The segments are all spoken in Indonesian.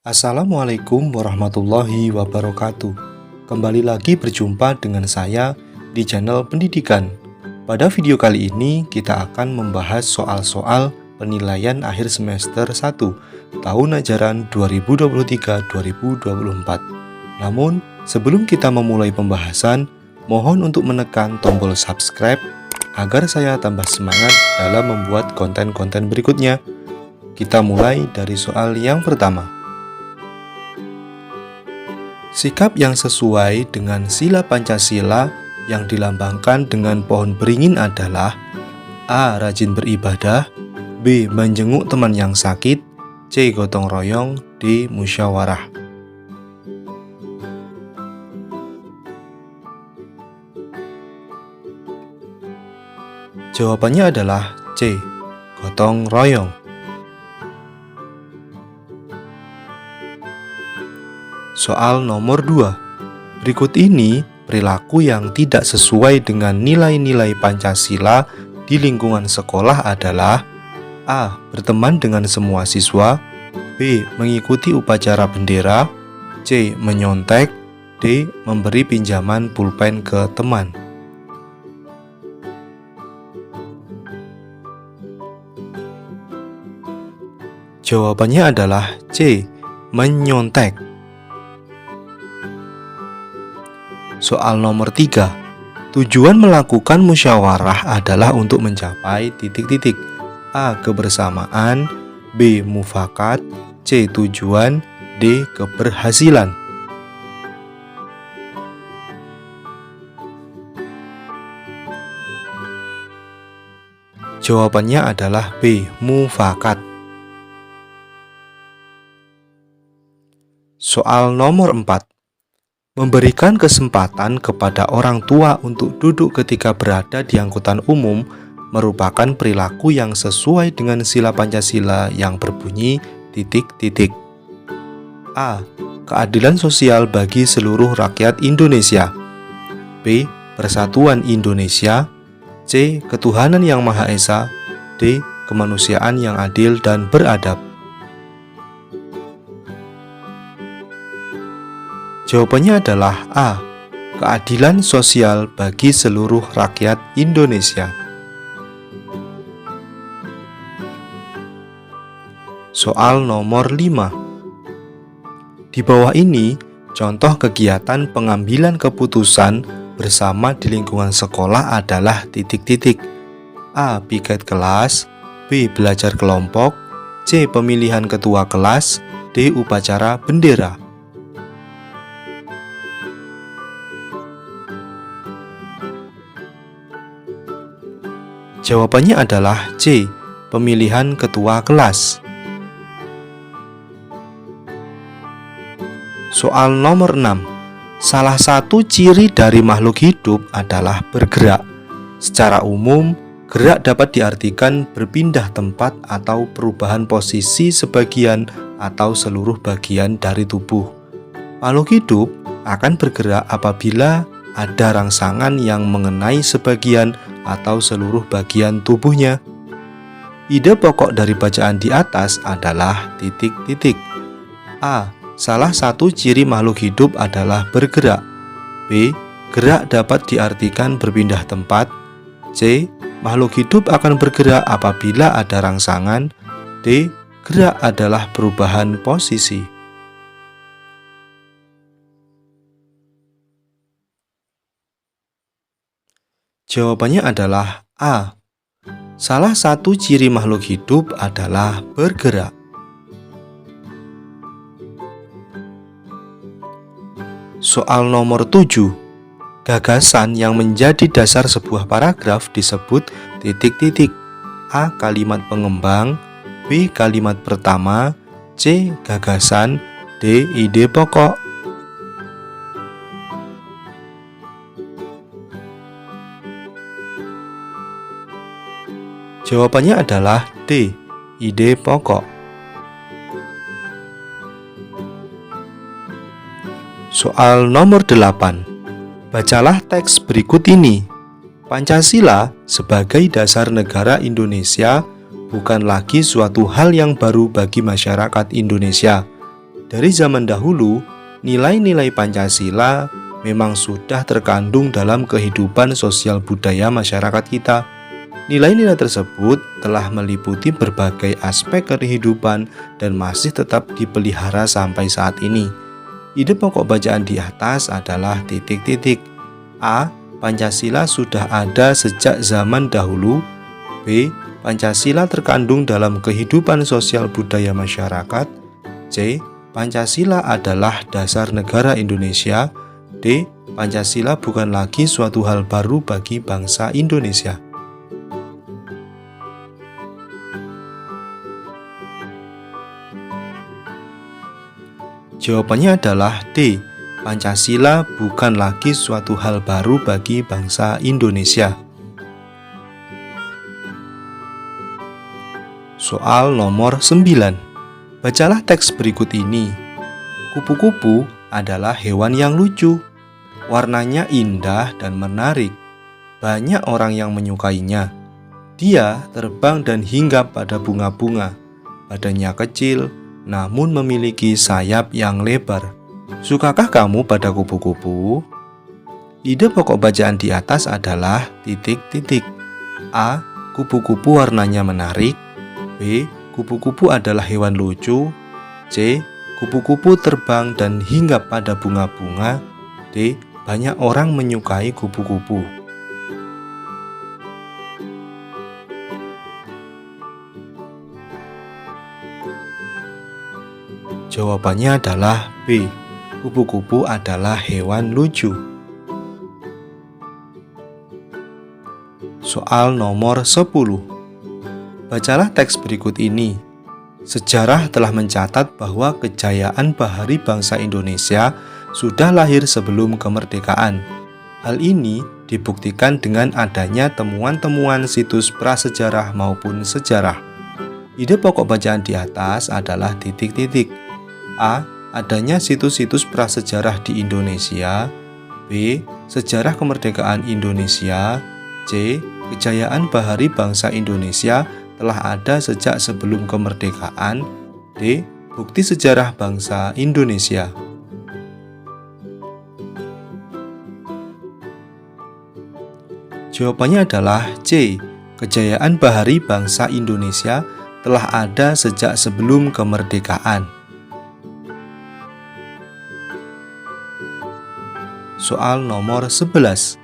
Assalamualaikum warahmatullahi wabarakatuh. Kembali lagi berjumpa dengan saya di channel pendidikan. Pada video kali ini kita akan membahas soal-soal penilaian akhir semester 1 tahun ajaran 2023-2024. Namun, sebelum kita memulai pembahasan, mohon untuk menekan tombol subscribe agar saya tambah semangat dalam membuat konten-konten berikutnya. Kita mulai dari soal yang pertama. Sikap yang sesuai dengan sila Pancasila yang dilambangkan dengan pohon beringin adalah A. Rajin beribadah, B. Menjenguk teman yang sakit, C. Gotong royong, D. Musyawarah. Jawabannya adalah C. Gotong royong. Soal nomor 2. Berikut ini perilaku yang tidak sesuai dengan nilai-nilai Pancasila di lingkungan sekolah adalah A. Berteman dengan semua siswa, B. Mengikuti upacara bendera, C. Menyontek, D. Memberi pinjaman pulpen ke teman. Jawabannya adalah C. Menyontek. Soal nomor 3. Tujuan melakukan musyawarah adalah untuk mencapai titik-titik. A. Kebersamaan, B. Mufakat, C. Tujuan, D. Keberhasilan. Jawabannya adalah B. Mufakat. Soal nomor 4. Memberikan kesempatan kepada orang tua untuk duduk ketika berada di angkutan umum merupakan perilaku yang sesuai dengan sila Pancasila yang berbunyi titik-titik. A. Keadilan sosial bagi seluruh rakyat Indonesia, B. Persatuan Indonesia, C. Ketuhanan yang Maha Esa, D. Kemanusiaan yang adil dan beradab. Jawabannya adalah A. Keadilan sosial bagi seluruh rakyat Indonesia. Soal nomor 5. Di bawah ini, contoh kegiatan pengambilan keputusan bersama di lingkungan sekolah adalah titik-titik. A. Piket kelas, B. Belajar kelompok, C. Pemilihan ketua kelas, D. Upacara bendera. Jawabannya adalah C. Pemilihan ketua kelas. Soal nomor 6. Salah satu ciri dari makhluk hidup adalah bergerak. Secara umum, gerak dapat diartikan berpindah tempat atau perubahan posisi sebagian atau seluruh bagian dari tubuh. Makhluk hidup akan bergerak apabila ada rangsangan yang mengenai sebagian atau seluruh bagian tubuhnya. Ide pokok dari bacaan di atas adalah titik-titik. A. Salah satu ciri makhluk hidup adalah bergerak. B. Gerak dapat diartikan berpindah tempat. C. Makhluk hidup akan bergerak apabila ada rangsangan. D. Gerak adalah perubahan posisi. Jawabannya adalah A. Salah satu ciri makhluk hidup adalah bergerak. Soal nomor 7. Gagasan yang menjadi dasar sebuah paragraf disebut titik-titik. A. Kalimat pengembang, B. Kalimat pertama, C. Gagasan, D. Ide pokok. Jawabannya adalah D. Ide pokok. Soal nomor 8. Bacalah teks berikut ini. Pancasila sebagai dasar negara Indonesia bukan lagi suatu hal yang baru bagi masyarakat Indonesia. Dari zaman dahulu, nilai-nilai Pancasila memang sudah terkandung dalam kehidupan sosial budaya masyarakat kita. Nilai-nilai tersebut telah meliputi berbagai aspek kehidupan dan masih tetap dipelihara sampai saat ini. Ide pokok bacaan di atas adalah titik-titik. A. Pancasila sudah ada sejak zaman dahulu. B. Pancasila terkandung dalam kehidupan sosial budaya masyarakat. C. Pancasila adalah dasar negara Indonesia. D. Pancasila bukan lagi suatu hal baru bagi bangsa Indonesia. Jawabannya adalah D. Pancasila bukan lagi suatu hal baru bagi bangsa Indonesia. Soal nomor 9. Bacalah teks berikut ini. Kupu-kupu adalah hewan yang lucu. Warnanya indah dan menarik. Banyak orang yang menyukainya. Dia terbang dan hinggap pada bunga-bunga. Badannya kecil, namun memiliki sayap yang lebar. Sukakah kamu pada kupu-kupu? Ide pokok bacaan di atas adalah titik-titik. A. Kupu-kupu warnanya menarik. B. Kupu-kupu adalah hewan lucu. C. Kupu-kupu terbang dan hinggap pada bunga-bunga. D. Banyak orang menyukai kupu-kupu. Jawabannya adalah B. Kupu-kupu adalah hewan lucu. Soal nomor 10. Bacalah teks berikut ini. Sejarah telah mencatat bahwa kejayaan bahari bangsa Indonesia sudah lahir sebelum kemerdekaan. Hal ini dibuktikan dengan adanya temuan-temuan situs prasejarah maupun sejarah. Ide pokok bacaan di atas adalah titik-titik. A. Adanya situs-situs prasejarah di Indonesia. B. Sejarah kemerdekaan Indonesia. C. Kejayaan bahari bangsa Indonesia telah ada sejak sebelum kemerdekaan. D. Bukti sejarah bangsa Indonesia. Jawabannya adalah C. Kejayaan bahari bangsa Indonesia telah ada sejak sebelum kemerdekaan. Soal nomor 11.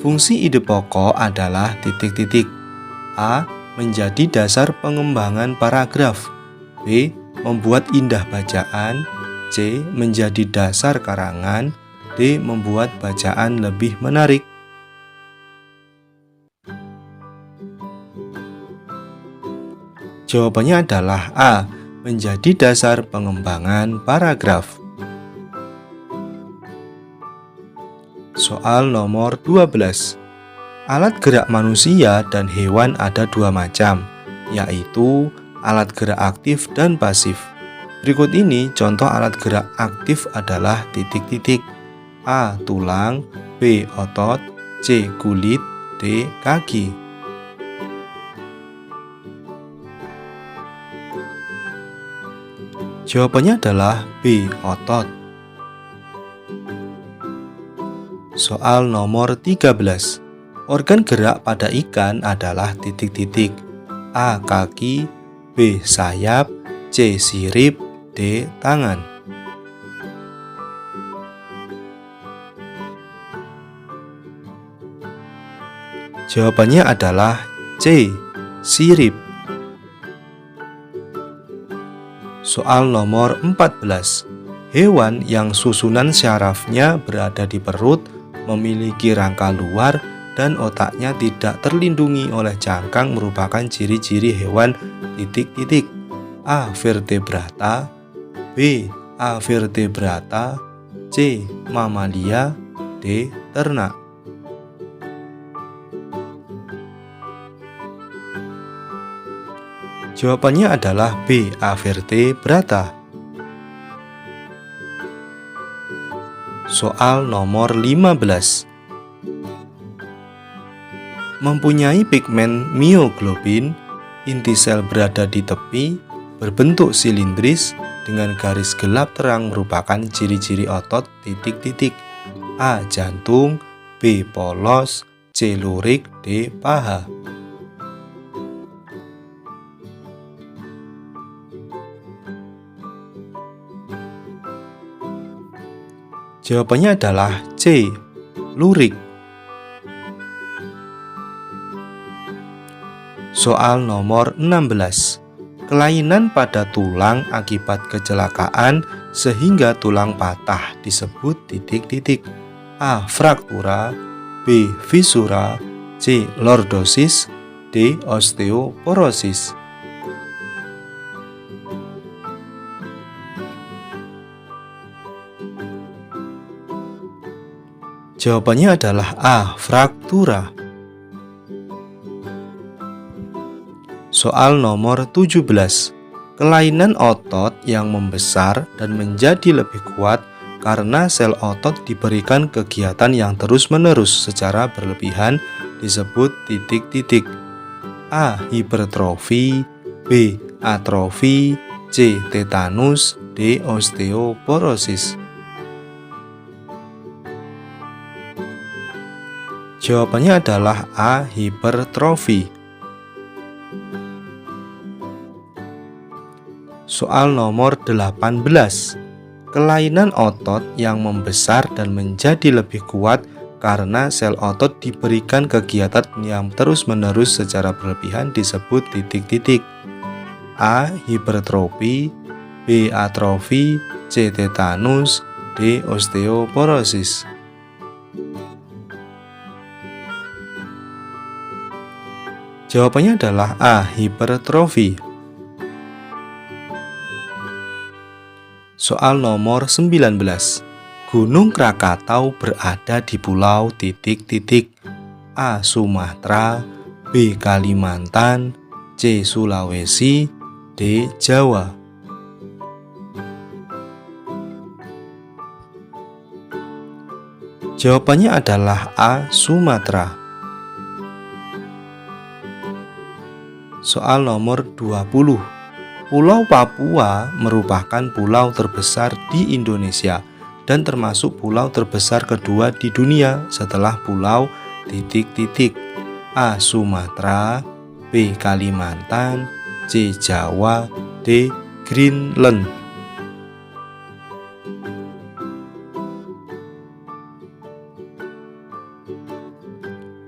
Fungsi ide pokok adalah titik-titik. A. Menjadi dasar pengembangan paragraf. B. Membuat indah bacaan. C. Menjadi dasar karangan. D. Membuat bacaan lebih menarik. Jawabannya adalah A. Menjadi dasar pengembangan paragraf. Soal nomor 12. Alat gerak manusia dan hewan ada dua macam, yaitu alat gerak aktif dan pasif. Berikut ini contoh alat gerak aktif adalah titik-titik. A. Tulang. B. Otot. C. Kulit. D. Kaki. Jawabannya adalah B. Otot. Soal nomor 13. Organ gerak pada ikan adalah titik-titik. A. Kaki. B. Sayap. C. Sirip. D. Tangan. Jawabannya adalah C. Sirip. Soal nomor 14. Hewan yang susunan syarafnya berada di perut, memiliki rangka luar, dan otaknya tidak terlindungi oleh cangkang merupakan ciri-ciri hewan titik-titik. A. Vertebrata. B. Avertebrata. C. Mamalia. D. Ternak. Jawabannya adalah B. Avertebrata. Soal nomor 15. Mempunyai pigmen mioglobin, inti sel berada di tepi, berbentuk silindris, dengan garis gelap terang merupakan ciri-ciri otot titik-titik. A. Jantung, B. Polos, C. Lurik, D. Paha. Jawabannya adalah C. Lurik. Soal nomor 16. Kelainan pada tulang akibat kecelakaan sehingga tulang patah disebut titik-titik. A. Fraktura, B. Fisura, C. Lordosis, D. Osteoporosis. Jawabannya adalah A. Fraktura. Soal nomor 17. Kelainan otot yang membesar dan menjadi lebih kuat karena sel otot diberikan kegiatan yang terus-menerus secara berlebihan disebut titik-titik. A. Hipertrofi, B. Atrofi, C. Tetanus, D. Osteoporosis. Jawabannya adalah A. Hipertrofi. Soal nomor 18. Kelainan otot yang membesar dan menjadi lebih kuat karena sel otot diberikan kegiatan yang terus-menerus secara berlebihan disebut titik-titik. A. Hipertrofi, B. Atrofi, C. Tetanus, D. Osteoporosis. Jawabannya adalah A. Hipertrofi. Soal nomor 19. Gunung Krakatau berada di pulau titik-titik. A. Sumatera, B. Kalimantan, C. Sulawesi, D. Jawa. Jawabannya adalah A. Sumatera. Soal nomor 20. Pulau Papua merupakan pulau terbesar di Indonesia dan termasuk pulau terbesar kedua di dunia setelah pulau titik-titik. A. Sumatera, B. Kalimantan, C. Jawa, D. Greenland.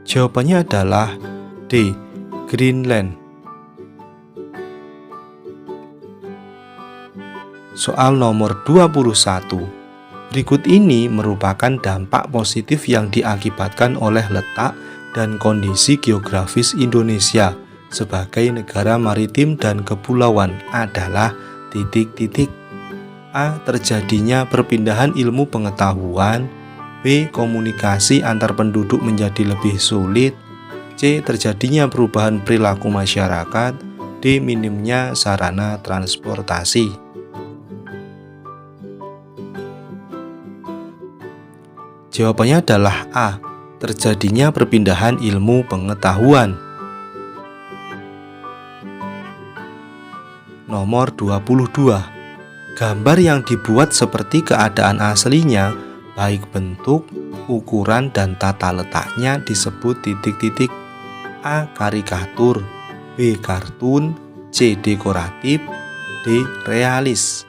Jawabannya adalah D. Greenland. Soal nomor 21. Berikut ini merupakan dampak positif yang diakibatkan oleh letak dan kondisi geografis Indonesia sebagai negara maritim dan kepulauan adalah titik-titik. A. Terjadinya perpindahan ilmu pengetahuan, B. Komunikasi antar penduduk menjadi lebih sulit, C. Terjadinya perubahan perilaku masyarakat, D. Minimnya sarana transportasi. Jawabannya adalah A. Terjadinya perpindahan ilmu pengetahuan. Nomor 22. Gambar yang dibuat seperti keadaan aslinya, baik bentuk, ukuran, dan tata letaknya disebut titik-titik. A. Karikatur, B. Kartun, C. Dekoratif, D. Realis.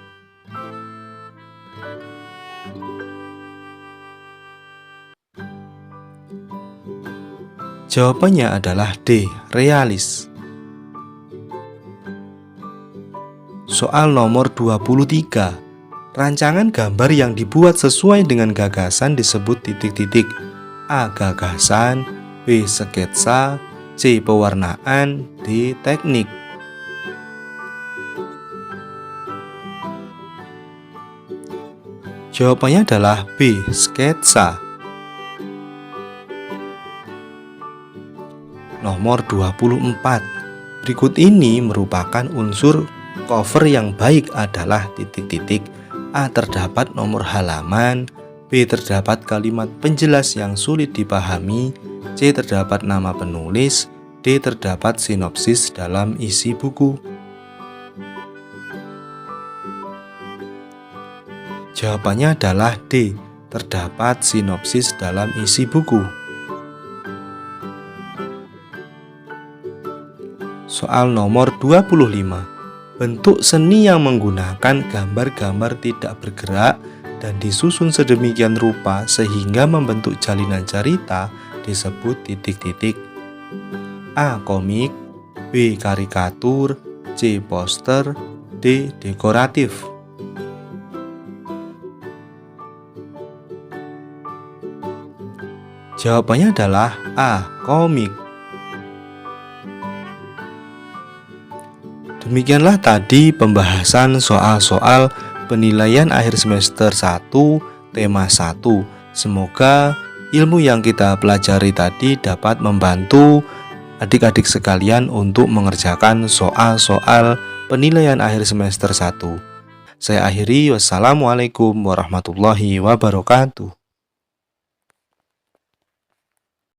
Jawabannya adalah D. Realis. Soal nomor 23. Rancangan gambar yang dibuat sesuai dengan gagasan disebut titik-titik. A. Gagasan, B. Sketsa, C. Pewarnaan, D. Teknik. Jawabannya adalah B. Sketsa. Nomor 24. Berikut ini merupakan unsur cover yang baik adalah titik-titik. A. Terdapat nomor halaman, B. Terdapat kalimat penjelas yang sulit dipahami, C. Terdapat nama penulis, D. Terdapat sinopsis dalam isi buku. Jawabannya adalah D. Terdapat sinopsis dalam isi buku. Soal nomor 25. Bentuk seni yang menggunakan gambar-gambar tidak bergerak dan disusun sedemikian rupa sehingga membentuk jalinan cerita disebut titik-titik. A. Komik, B. Karikatur, C. Poster, D. Dekoratif. Jawabannya adalah A. Komik. Demikianlah tadi pembahasan soal-soal penilaian akhir semester 1, tema 1. Semoga ilmu yang kita pelajari tadi dapat membantu adik-adik sekalian untuk mengerjakan soal-soal penilaian akhir semester 1. Saya akhiri, wassalamualaikum warahmatullahi wabarakatuh.